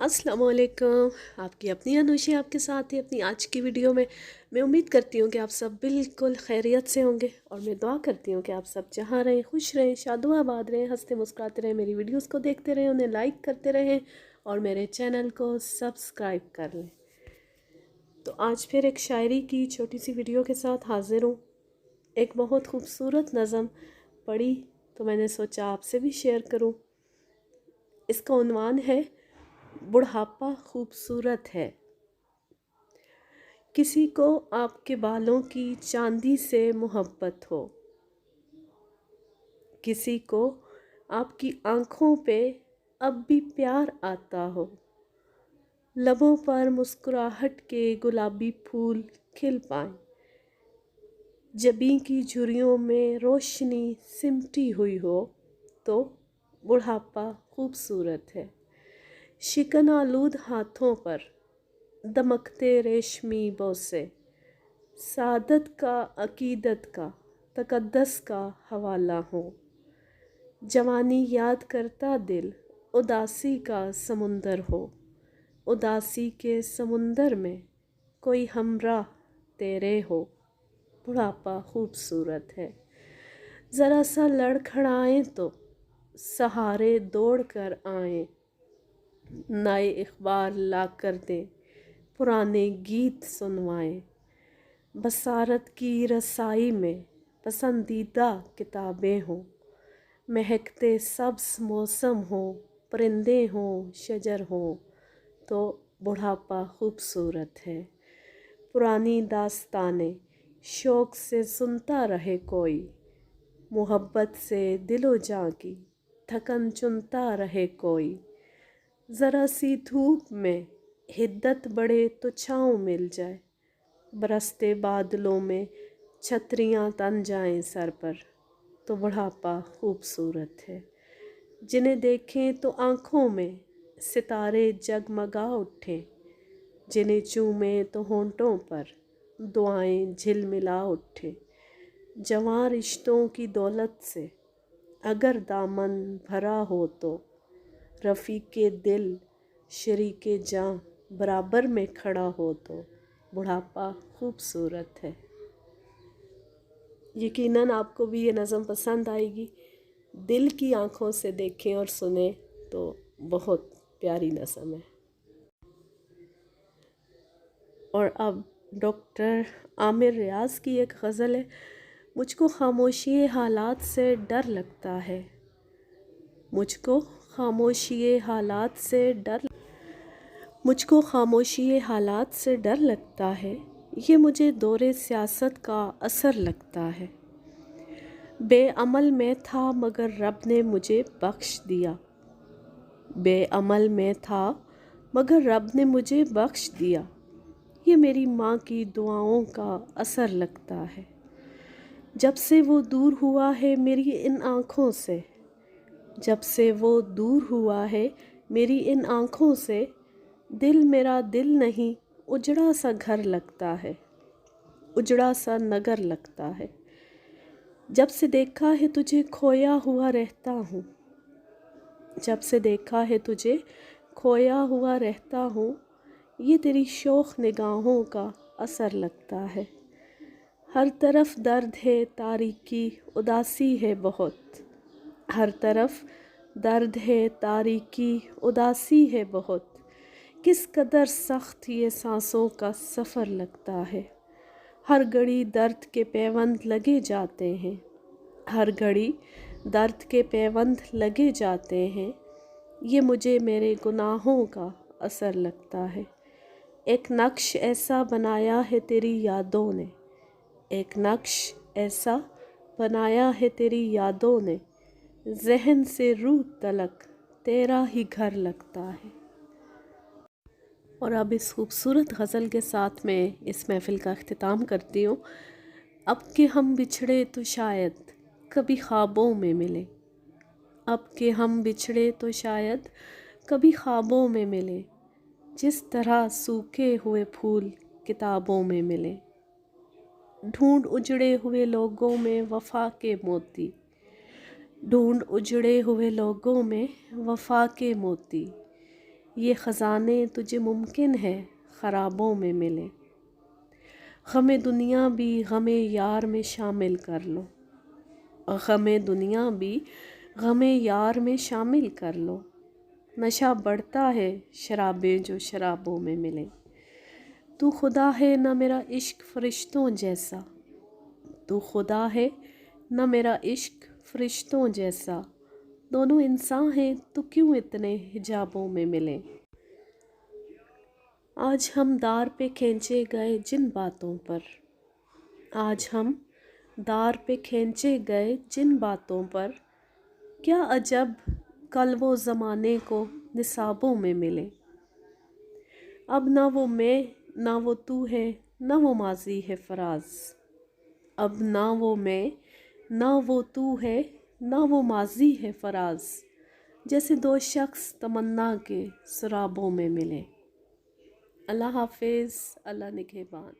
अस्सलाम वालेकुम। आपकी अपनी अनुशी आपके साथ है अपनी आज की वीडियो में। मैं उम्मीद करती हूँ कि आप सब बिल्कुल खैरियत से होंगे और मैं दुआ करती हूँ कि आप सब जहाँ रहें खुश रहें, शादुआबाद रहें, हंसते मुस्कुराते रहें, मेरी वीडियोस को देखते रहें, उन्हें लाइक करते रहें और मेरे चैनल को सब्सक्राइब कर लें। तो आज फिर एक शायरी की छोटी सी वीडियो के साथ हाजिर हूँ। एक बहुत खूबसूरत नज़म पढ़ी तो मैंने सोचा आपसे भी शेयर करूँ। इसका उन्वान है बुढ़ापा खूबसूरत है। किसी को आपके बालों की चांदी से मोहब्बत हो, किसी को आपकी आँखों पे अब भी प्यार आता हो, लबों पर मुस्कुराहट के गुलाबी फूल खिल पाएं, जबीं की झुर्रियों में रोशनी सिमटी हुई हो, तो बुढ़ापा खूबसूरत है। शिकन आलूद हाथों पर दमकते रेशमी बोसे, सादत का, अकीदत का, तकद्दस का हवाला हो। जवानी याद करता दिल उदासी का समुंदर हो, उदासी के समुंदर में कोई हमराह तेरे हो। बुढ़ापा खूबसूरत है। ज़रा सा लड़खड़ाएं तो सहारे दौड़ कर आएं, नए इख़बार ला कर दें, पुराने गीत सुनवाएं। बसारत की रसाई में पसंदीदा किताबें हों, महकते सब्ज़ मौसम हों, परिंदे हों, शजर हों, तो बुढ़ापा खूबसूरत है। पुरानी दास्तानें शौक़ से सुनता रहे कोई, मोहब्बत से दिलो जाँ की थकन चुनता रहे कोई। ज़रा सी धूप में हिद्दत बढ़े तो छाँव मिल जाए, बरसते बादलों में छतरियाँ तन जाएं सर पर, तो बुढ़ापा खूबसूरत है। जिन्हें देखें तो आँखों में सितारे जगमगा उठें, जिन्हें चूमें तो होंठों पर दुआएं झिलमिला उठें। जवां रिश्तों की दौलत से अगर दामन भरा हो तो, रफ़ीक़े दिल शरीके जाँ बराबर में खड़ा हो, तो बुढ़ापा खूबसूरत है। यकीनन आपको भी ये नज़म पसंद आएगी। दिल की आँखों से देखें और सुने तो बहुत प्यारी नज़म है। और अब डॉक्टर आमिर रियाज़ की एक गज़ल है। मुझको खामोशी हालात से डर लगता है, मुझको खामोशी हालात से डर, मुझको खामोशी हालात से डर लगता है, ये मुझे दौरे सियासत का असर लगता है। बेअमल में था मगर रब ने मुझे बख्श दिया, बेअमल में था मगर रब ने मुझे बख्श दिया, ये मेरी माँ की दुआओं का असर लगता है। जब से वो दूर हुआ है मेरी इन आँखों से, जब से वो दूर हुआ है मेरी इन आँखों से, दिल मेरा दिल नहीं उजड़ा सा घर लगता है, उजड़ा सा नगर लगता है। जब से देखा है तुझे खोया हुआ रहता हूँ, जब से देखा है तुझे खोया हुआ रहता हूँ, ये तेरी शोख निगाहों का असर लगता है। हर तरफ दर्द है तारीकी उदासी है बहुत, हर तरफ दर्द है तारीकी उदासी है बहुत, किस कदर सख्त ये सांसों का सफ़र लगता है। हर घड़ी दर्द के पैबंद लगे जाते हैं, हर घड़ी दर्द के पैबंद लगे जाते हैं, ये मुझे मेरे गुनाहों का असर लगता है। एक नक्श ऐसा बनाया है तेरी यादों ने, एक नक्श ऐसा बनाया है तेरी यादों ने, ज़हन से रूह तलक तेरा ही घर लगता है। और अब इस खूबसूरत गज़ल के साथ मैं इस महफ़िल का अख्तिताम करती हूँ। अब कि हम बिछड़े तो शायद कभी ख्वाबों में मिले, अब कि हम बिछड़े तो शायद कभी ख्वाबों में मिले, जिस तरह सूखे हुए फूल किताबों में मिले। ढूंढ उजड़े हुए लोगों में वफ़ा के मोती, ढूंढ उजड़े हुए लोगों में वफ़ा के मोती, یہ خزانے تجھے ممکن ہے خرابوں میں ملے، غم دنیا بھی غم یار میں شامل کر لو، غم دنیا بھی غم یار میں شامل کر لو، نشہ بڑھتا ہے شرابیں جو شرابوں میں ملے، تو خدا ہے نہ میرا عشق فرشتوں جیسا، تو خدا ہے نہ میرا عشق فرشتوں جیسا، دونوں انسان ہیں تو کیوں اتنے حجابوں میں ملے، آج ہم دار پہ کھینچے گئے جن باتوں پر، آج ہم دار پہ کھینچے گئے جن باتوں پر، کیا عجب کل وہ زمانے کو نصابوں میں ملے، اب نہ وہ میں نہ وہ تو ہے نہ وہ ماضی ہے فراز، اب نہ وہ میں نہ وہ تو ہے نہ وہ ماضی ہے فراز، جیسے دو شخص تمنا کے سرابوں میں ملے۔ اللہ حافظ، اللہ نگہبان۔